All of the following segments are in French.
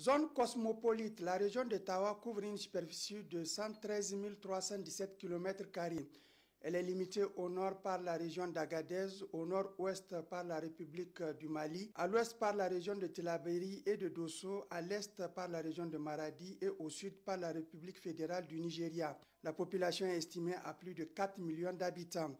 Zone cosmopolite, la région de Tawa couvre une superficie de 113 317 km². Elle est limitée au nord par la région d'Agadez, au nord-ouest par la République du Mali, à l'ouest par la région de Tillabéri et de Dosso, à l'est par la région de Maradi et au sud par la République fédérale du Nigeria. La population est estimée à plus de 4 millions d'habitants.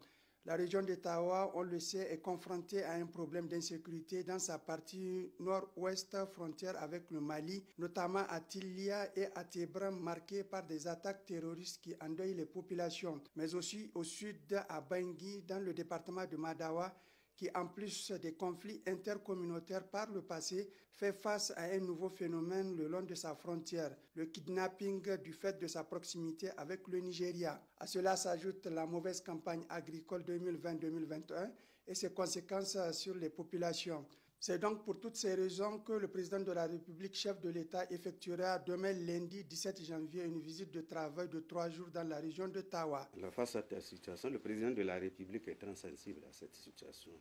La région de Tawa, on le sait, est confrontée à un problème d'insécurité dans sa partie nord-ouest frontière avec le Mali, notamment à Tilia et à Tebram, marquée par des attaques terroristes qui endeuillent les populations, mais aussi au sud à Bangui, dans le département de Madawa, qui, en plus des conflits intercommunautaires par le passé, fait face à un nouveau phénomène le long de sa frontière, le kidnapping du fait de sa proximité avec le Nigeria. À cela s'ajoute la mauvaise campagne agricole 2020-2021 et ses conséquences sur les populations. C'est donc pour toutes ces raisons que le président de la République, chef de l'État, effectuera demain lundi 17 janvier une visite de travail de 3 jours dans la région de Tawa. Face à cette situation, le président de la République est très sensible à cette situation.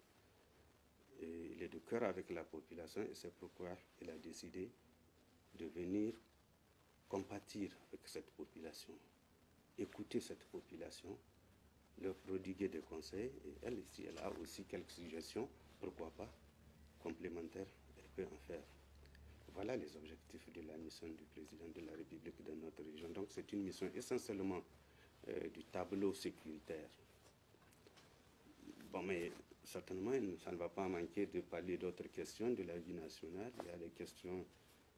Et il est de cœur avec la population et c'est pourquoi il a décidé de venir compatir avec cette population, écouter cette population, leur prodiguer des conseils et elle, si elle a aussi quelques suggestions, pourquoi pas, complémentaires, elle peut en faire. Voilà les objectifs de la mission du président de la République dans notre région. Donc c'est une mission essentiellement du tableau sécuritaire. Bon, mais certainement, ça ne va pas manquer de parler d'autres questions de la vie nationale. Il y a les questions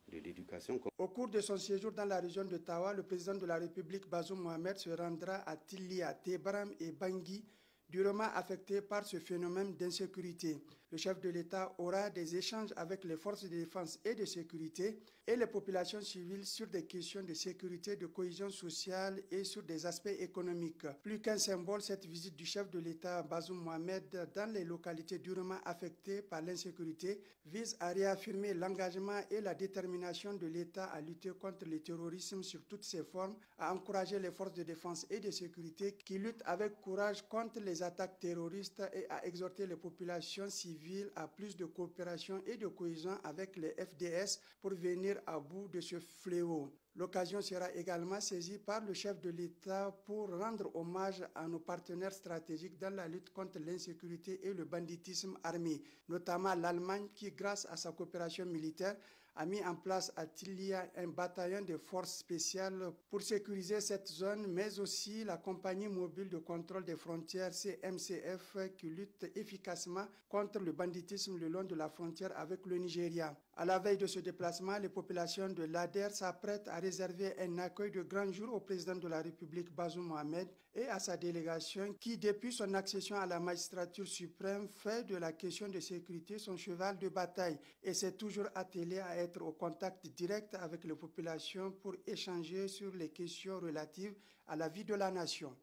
de l'éducation. Au cours de son séjour dans la région de Tawa, le président de la République, Bazoum Mohamed, se rendra à Tilia, Tebram et Bangui, durement affectés par ce phénomène d'insécurité. Le chef de l'État aura des échanges avec les forces de défense et de sécurité et les populations civiles sur des questions de sécurité, de cohésion sociale et sur des aspects économiques. Plus qu'un symbole, cette visite du chef de l'État Bazoum Mohamed dans les localités durement affectées par l'insécurité vise à réaffirmer l'engagement et la détermination de l'État à lutter contre le terrorisme sur toutes ses formes, à encourager les forces de défense et de sécurité qui luttent avec courage contre les attaques terroristes et à exhorter les populations civiles à plus de coopération et de cohésion avec les FDS pour venir à bout de ce fléau. L'occasion sera également saisie par le chef de l'État pour rendre hommage à nos partenaires stratégiques dans la lutte contre l'insécurité et le banditisme armé, notamment l'Allemagne qui, grâce à sa coopération militaire, a mis en place à Tilia un bataillon de forces spéciales pour sécuriser cette zone, mais aussi la compagnie mobile de contrôle des frontières CMCF qui lutte efficacement contre le banditisme le long de la frontière avec le Nigeria. À la veille de ce déplacement, les populations de l'ADER s'apprêtent à réserver un accueil de grand jour au président de la République Bazoum Mohamed et à sa délégation qui, depuis son accession à la magistrature suprême, fait de la question de sécurité son cheval de bataille et s'est toujours attelé à être au contact direct avec les populations pour échanger sur les questions relatives à la vie de la nation.